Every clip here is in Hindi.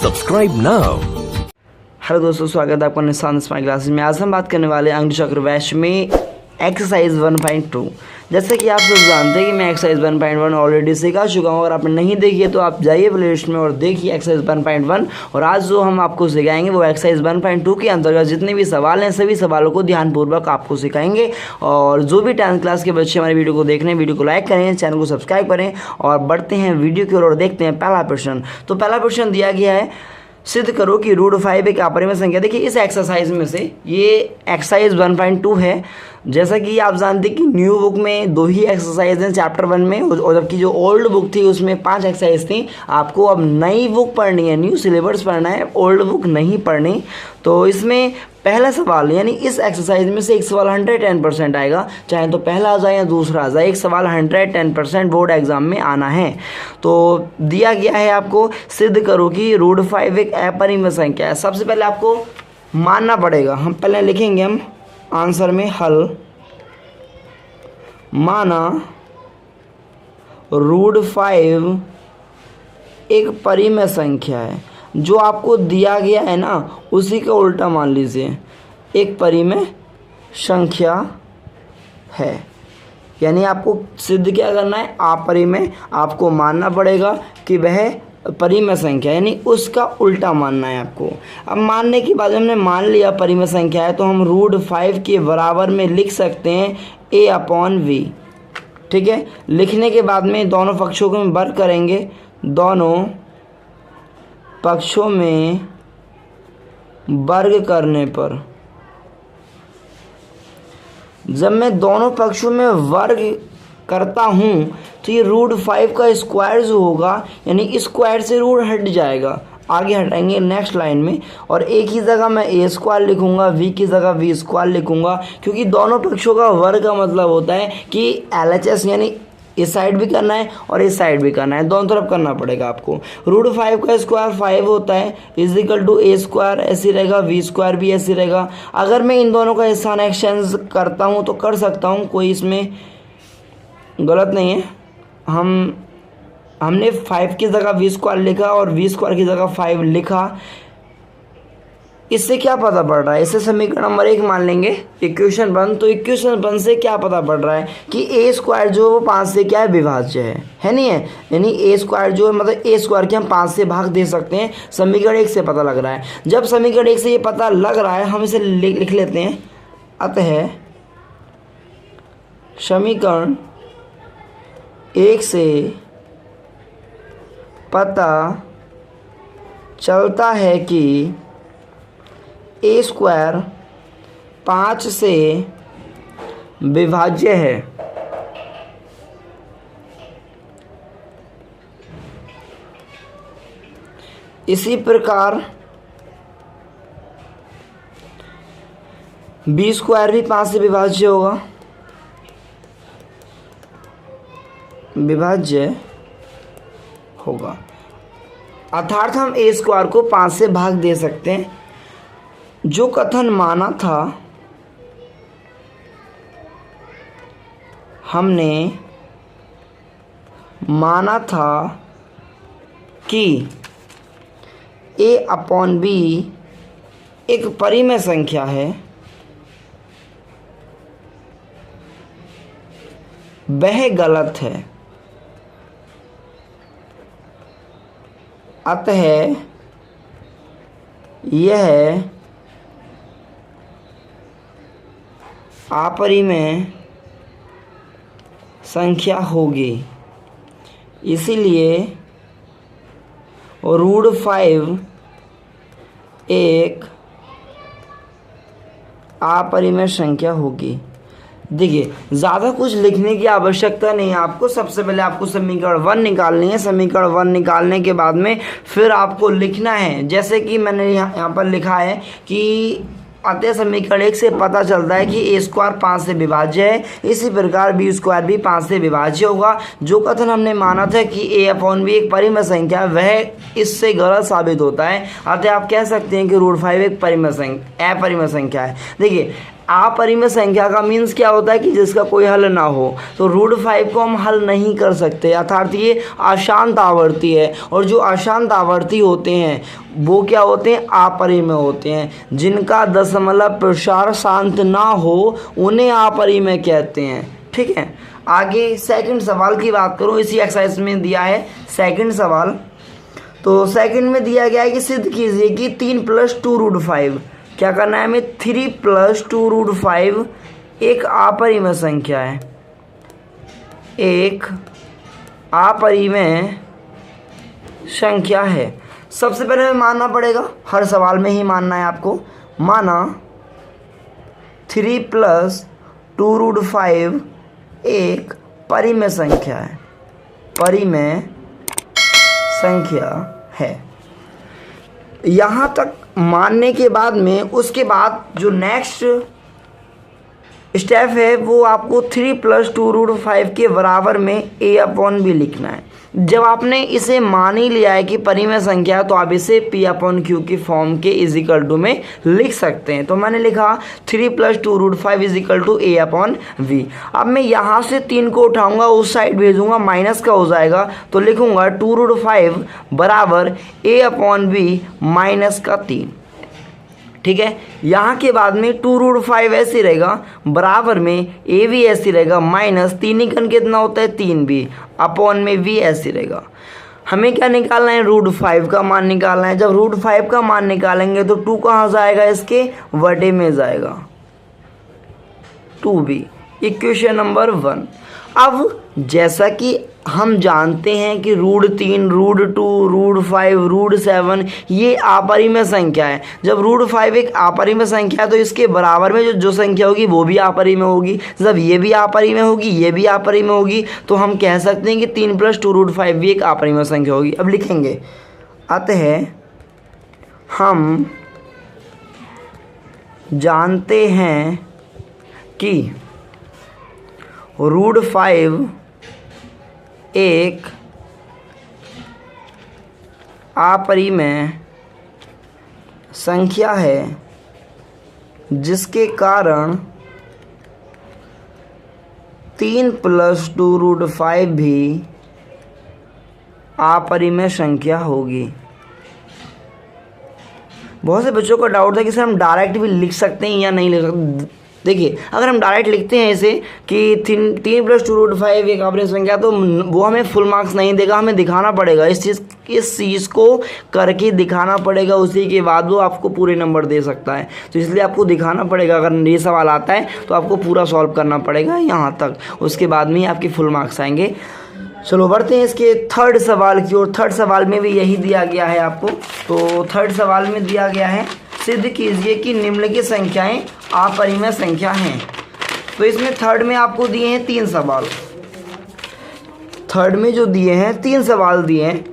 Subscribe now. हेलो दोस्तों, स्वागत है आपका निशान स्मार्ट क्लासेस में। आज हम बात करने वाले हैं अंक चक्र वैश्य में एक्सरसाइज 1.2। जैसे कि आप सब जानते हैं कि मैं एक्सरसाइज 1.1 ऑलरेडी सिखा चुका हूँ। अगर आपने नहीं देखी है तो आप जाइए प्ले लिस्ट में और देखिए एक्सरसाइज 1.1। और आज जो हम आपको सिखाएंगे वो एक्सरसाइज 1.2 के अंतर्गत जितने भी सवाल हैं सभी सवालों को ध्यानपूर्वक आपको सिखाएंगे। और जो भी 10th क्लास के बच्चे हमारे वीडियो को देख रहे हैं, वीडियो को लाइक करें, चैनल को सब्सक्राइब करें और बढ़ते हैं वीडियो की ओर और देखते हैं पहला प्रश्न। तो पहला प्रश्न दिया गया है, सिद्ध करो कि √5 एक अपरिमेय संख्या। देखिए इस एक्सरसाइज में से ये एक्सरसाइज 1.2 है। जैसा कि आप जानते हैं कि न्यू बुक में 2 ही एक्सरसाइज हैं चैप्टर 1 में, और जबकि जो ओल्ड बुक थी उसमें 5 एक्सरसाइज थी। आपको अब नई बुक पढ़नी है, न्यू सिलेबस पढ़ना है, ओल्ड बुक नहीं पढ़नी। तो इसमें पहला सवाल यानी इस एक्सरसाइज में से एक सवाल 110% आएगा, चाहे तो पहला आ जाए या दूसरा आ जाए, एक सवाल 110% बोर्ड एग्जाम में आना है। तो दिया गया है आपको, सिद्ध करो कि √5 एक अपरिमेय संख्या है। सबसे पहले आपको मानना पड़ेगा, हम पहले लिखेंगे हम आंसर में हल, माना √5 एक परिमेय संख्या है। जो आपको दिया गया है ना उसी का उल्टा मान लीजिए, एक परिमेय संख्या है। यानी आपको सिद्ध क्या करना है, अपरिमेय। आपको मानना पड़ेगा कि वह परिमेय संख्या यानी उसका उल्टा मानना है आपको। अब मानने के बाद हमने मान लिया परिमेय संख्या है, तो हम √5 के बराबर में लिख सकते हैं a/v। ठीक है, लिखने के बाद में दोनों पक्षों को हम वर्ग करेंगे। दोनों पक्षों में वर्ग करने पर, जब मैं दोनों पक्षों में वर्ग करता हूँ तो ये √5 का स्क्वायर जो होगा यानी स्क्वायर से रूट हट जाएगा, आगे हटाएंगे नेक्स्ट लाइन में। और एक ही जगह मैं a² लिखूंगा, v की जगह v² लिखूंगा, क्योंकि दोनों पक्षों का वर्ग का मतलब होता है कि LHS यानी इस साइड भी करना है और इस साइड भी करना है, दोनों तरफ करना पड़ेगा आपको। √5 का स्क्वायर 5 होता है, =a², ऐसे रहेगा, v² भी ऐसे रहेगा। अगर मैं इन दोनों का स्थान एक्सचेंज करता हूँ तो कर सकता हूँ, कोई इसमें गलत नहीं है। हमने 5 की जगह v² लिखा और v² की जगह 5 लिखा। इससे क्या पता पड़ रहा है, इसे समीकरण नंबर 1 मान लेंगे, इक्वेशन 1। तो इक्वेशन 1 से क्या पता पड़ रहा है कि a² जो है वो 5 से क्या है, विभाज्य है नहीं है। यानी a² जो है मतलब a² के हम 5 से भाग दे सकते हैं, समीकरण 1 से पता लग रहा है। जब समीकरण 1 से ये पता लग रहा है, हम इसे लिख लेते हैं। अतः समीकरण 1 से पता चलता है कि a² 5 से विभाज्य है। इसी प्रकार b² भी 5 से विभाज्य होगा, अर्थात हम a² को 5 से भाग दे सकते हैं। जो कथन माना था, हमने माना था कि a/b एक परिमेय संख्या है, वह गलत है। अतः यह अपरिमेय संख्या होगी। इसीलिए √5 एक अपरिमेय संख्या होगी। देखिए ज़्यादा कुछ लिखने की आवश्यकता नहीं है आपको। सबसे पहले आपको समीकरण 1 निकालनी है। समीकरण 1 निकालने के बाद में फिर आपको लिखना है, जैसे कि मैंने यहाँ पर लिखा है कि अतः समीकरण 1 से पता चलता है कि a² 5 से विभाज्य है, इसी प्रकार b² भी 5 से विभाज्य होगा। जो कथन हमने माना था कि a/b एक परिमेय संख्या वह इससे गलत साबित होता है। अतः आप कह सकते हैं कि √5 एक अपरिमेय संख्या है। देखिए अपरिमेय संख्या का मीन्स क्या होता है कि जिसका कोई हल ना हो। तो √5 को हम हल नहीं कर सकते, अर्थात ये अशांत आवर्ती है। और जो अशांत आवर्ती होते हैं वो क्या होते हैं, अपरिमेय होते हैं। जिनका दशमलव प्रसार शांत ना हो उन्हें अपरिमेय कहते हैं। ठीक है, आगे सेकंड सवाल की बात करूँ, इसी एक्सरसाइज में दिया है सेकंड सवाल। तो सेकंड में दिया गया है कि सिद्ध कीजिए कि 3 + 2√5, क्या करना है हमें, 3 + 2√5 एक अपरिमेय संख्या है, एक अपरिमेय संख्या है। सबसे पहले हमें मानना पड़ेगा, हर सवाल में ही मानना है आपको, माना 3 + 2√5 एक परिमेय संख्या है, परिमेय संख्या है। यहाँ तक मानने के बाद में उसके बाद जो नेक्स्ट स्टेप है वो आपको 3 + 2√5 के बराबर में a/b लिखना है। जब आपने इसे मान ही लिया है कि परिमेय संख्या है तो आप इसे p/q की फॉर्म के = में लिख सकते हैं। तो मैंने लिखा 3 + 2√5 a/v। अब मैं यहाँ से 3 को उठाऊंगा, उस साइड भेजूंगा, माइनस का हो जाएगा, तो लिखूंगा 2√5 बराबर a/v -3। ठीक है, यहाँ के बाद में 2√5 ऐसे रहेगा, बराबर में a भी ऐसे रहेगा, -3 कन कितना होता है 3b, अपॉन में v ऐसे रहेगा। हमें क्या निकालना है, √5 का मान निकालना है। जब √5 का मान निकालेंगे तो 2 कहाँ जाएगा, इसके बटे में जाएगा, 2b, इक्वेशन नंबर 1। अब जैसा कि हम जानते हैं कि √3, √2, √5, √7 ये अपरिमेय संख्या है। जब √5 एक अपरिमेय संख्या है तो इसके बराबर में जो संख्या होगी वो भी अपरिमेय होगी। जब ये भी अपरिमेय होगी, ये भी अपरिमेय होगी, तो हम कह सकते हैं कि 3 + 2√5 भी एक अपरिमेय संख्या होगी। अब लिखेंगे, अतः हम जानते हैं कि √5 एक अपरिमेय संख्या है, जिसके कारण 3 + 2√5 भी अपरिमेय संख्या होगी। बहुत से बच्चों का डाउट है कि सर हम डायरेक्ट भी लिख सकते हैं या नहीं लिख सकते। देखिए, अगर हम डायरेक्ट लिखते हैं इसे कि 3 + 2√5 एक अपरिमेय संख्या, तो वो हमें फुल मार्क्स नहीं देगा, हमें दिखाना पड़ेगा, इस चीज़ को करके दिखाना पड़ेगा, उसी के बाद वो आपको पूरे नंबर दे सकता है। तो इसलिए आपको दिखाना पड़ेगा, अगर ये सवाल आता है तो आपको पूरा सॉल्व करना पड़ेगा यहाँ तक, उसके बाद में ही आपके फुल मार्क्स आएंगे। चलो बढ़ते हैं इसके थर्ड सवाल की ओर। थर्ड सवाल में भी यही दिया गया है आपको। तो थर्ड सवाल में दिया गया है, सिद्ध कीजिए कि निम्नलिखित संख्याएं अपरिमेय संख्या हैं। तो इसमें थर्ड में आपको दिए हैं 3 सवाल। थर्ड में जो दिए हैं 3 सवाल दिए हैं,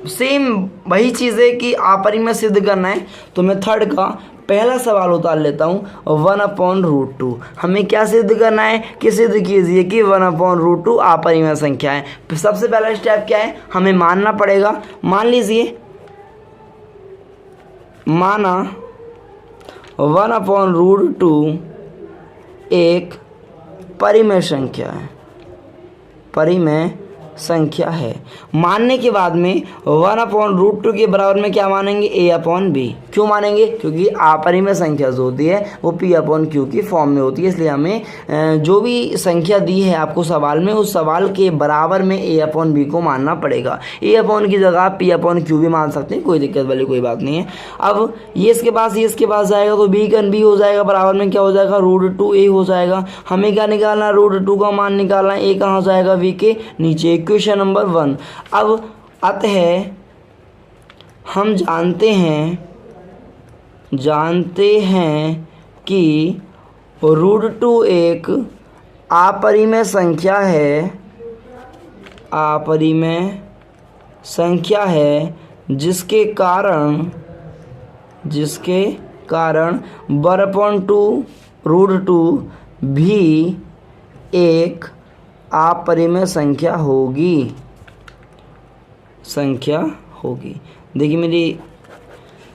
सेम वही चीज़ है कि अपरिमेय सिद्ध करना है। तो मैं थर्ड का पहला सवाल उतार लेता हूँ, 1/√2। हमें क्या सिद्ध करना है कि सिद्ध कीजिए कि 1/√2 अपरिमेय संख्या है। सबसे पहला स्टेप क्या है, हमें मानना पड़ेगा। मान लीजिए, माना 1/√2 एक परिमेय संख्या है, परिमेय संख्या है। मानने के बाद में 1/√2 के बराबर में क्या मानेंगे, a/b। क्यों मानेंगे, क्योंकि अपरिमेय संख्या जो होती है वो p/q की फॉर्म में होती है। इसलिए हमें जो भी संख्या दी है आपको सवाल में, उस सवाल के बराबर में a/b को मानना पड़ेगा। a/, की जगह आप p/q भी मान सकते हैं, कोई दिक्कत वाली कोई बात नहीं है। अब ये इसके पास जाएगा तो b हो जाएगा, बराबर में क्या हो जाएगा, √2a हो जाएगा। हमें क्या निकालना है, √2 का मान निकालना है, a कहाँ जाएगा, v के नीचे, इक्वेशन नंबर 1। अब अतः हम जानते हैं कि √2 एक अपरिमेय संख्या है, अपरिमेय संख्या है, जिसके कारण 1/2 भी एक अपरिमेय संख्या होगी। देखिए मेरी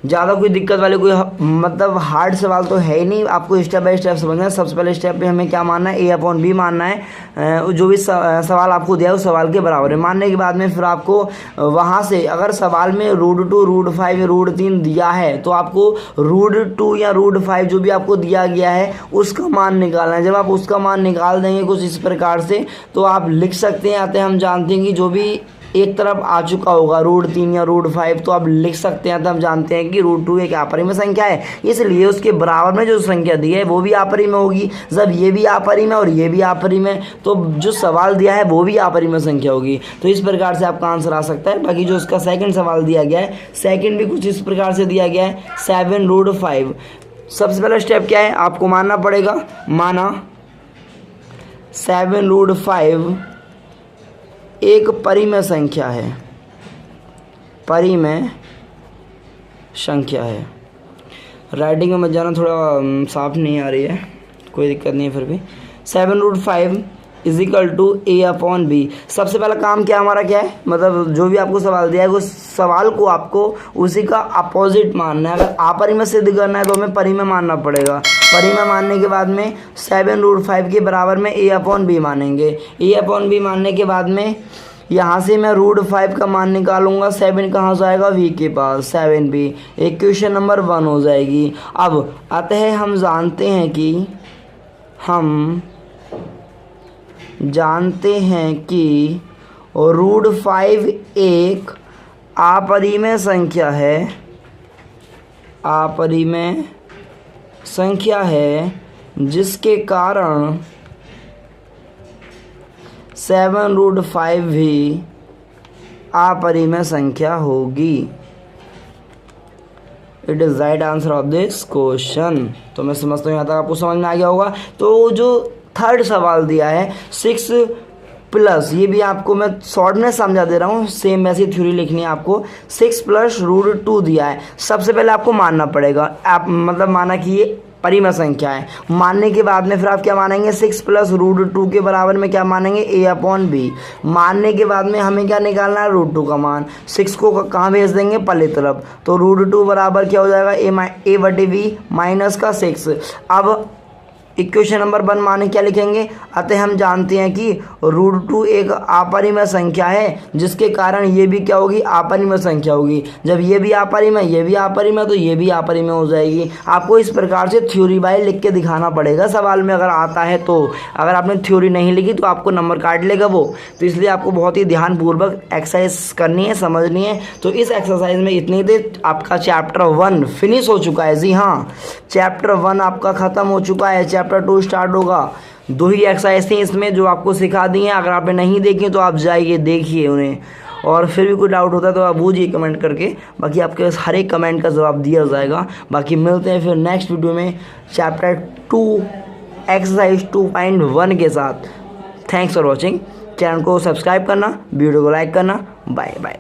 ज़्यादा कोई दिक्कत वाले कोई मतलब हार्ड सवाल तो है ही नहीं, आपको स्टेप बाय स्टेप समझना है। सबसे पहले स्टेप में हमें क्या मानना है, A/B मानना है। जो भी सवाल आपको दिया है उस सवाल के बराबर है। मानने के बाद में फिर आपको वहाँ से अगर सवाल में √2 √5 √3 दिया है तो आपको √2 या √5 जो भी आपको दिया गया है उसका मान निकालना है। जब आप उसका मान निकाल देंगे कुछ इस प्रकार से तो आप लिख सकते हैं। आते हम जानते हैं कि जो भी एक तरफ आ चुका होगा √3 या √5 तो आप लिख सकते हैं। तो हम जानते हैं कि √2 एक अपरिमेय संख्या है, इसलिए उसके बराबर में जो संख्या दी है वो भी अपरिमेय होगी। जब ये भी अपरिमेय और ये भी अपरिमेय तो जो सवाल दिया है वो भी अपरिमेय संख्या होगी। तो इस प्रकार से आपका आंसर आ सकता है। बाकी जो उसका सेकंड सवाल दिया गया है, सेकंड भी कुछ इस प्रकार से दिया गया है 7√5। सबसे पहला स्टेप क्या है, आपको मानना पड़ेगा, माना 7√5 एक परिमेय संख्या है, परिमेय संख्या है। राइटिंग में मत जाना, थोड़ा साफ नहीं आ रही है, कोई दिक्कत नहीं है। फिर भी 7√5 = A/B। सबसे पहला काम क्या हमारा क्या है, मतलब जो भी आपको सवाल दिया है उस सवाल को आपको उसी का अपोजिट मानना है। अगर अपरिमेय सिद्ध करना है तो हमें परिमेय मानना पड़ेगा। परिमेय मानने के बाद में 7√5 के बराबर में A/B मानेंगे। A/B मानने के बाद में यहाँ से मैं √5 का मान निकालूंगा। 7 कहाँ से आएगा, V के पास, 7B। इक्वेशन नंबर 1 हो जाएगी। अब अतः हम जानते हैं कि √5 एक अपरिमेय संख्या है, अपरिमेय संख्या है जिसके कारण 7√5 भी अपरिमेय संख्या होगी। It is right answer of this question. तो मैं समझता हूँ यहाँ तक आपको समझ में आ गया होगा। तो जो थर्ड सवाल दिया है 6+, ये भी आपको मैं शॉर्ट में समझा दे रहा हूँ, सेम वैसी थ्योरी लिखनी है आपको। 6+ √2 दिया है। सबसे पहले आपको मानना पड़ेगा, आप मतलब माना कि ये परिमेय संख्या है। मानने के बाद में फिर आप क्या मानेंगे, 6+ √2 के बराबर में क्या मानेंगे, A/B। मानने के बाद में हमें क्या निकालना है, √2 का मान। 6 को कहाँ भेज देंगे, पहले तरफ। तो √2 बराबर क्या हो जाएगा, A/B -6। अब इक्वेशन नंबर 1 माने क्या लिखेंगे, अतः हम जानते हैं कि √2 एक अपरिमेय संख्या है जिसके कारण ये भी क्या होगी, अपरिमेय संख्या होगी। जब ये भी अपरिमेय, ये भी अपरिमेय, तो ये भी अपरिमेय हो जाएगी। आपको इस प्रकार से थ्योरी बाय लिख के दिखाना पड़ेगा सवाल में अगर आता है तो। अगर आपने थ्योरी नहीं लिखी तो आपको नंबर काट लेगा वो। तो इसलिए आपको बहुत ही ध्यानपूर्वक एक्सरसाइज करनी है, समझनी है। तो इस एक्सरसाइज में इतनी देर आपका चैप्टर 1 फिनिश हो चुका है। जी हाँ, चैप्टर 1 आपका ख़त्म हो चुका है। चैप्टर 2 स्टार्ट होगा। 2 ही एक्सरसाइज थी इसमें जो आपको सिखा दी हैं। अगर आपने नहीं देखी तो आप जाइए देखिए उन्हें, और फिर भी कोई डाउट होता है तो आप पूछिए कमेंट करके। बाकी आपके हर एक कमेंट का जवाब दिया जाएगा। बाकी मिलते हैं फिर नेक्स्ट वीडियो में चैप्टर 2 एक्सरसाइज 2.1 के साथ। Thanks for watching. चैनल को सब्सक्राइब करना, वीडियो को लाइक करना। Bye bye.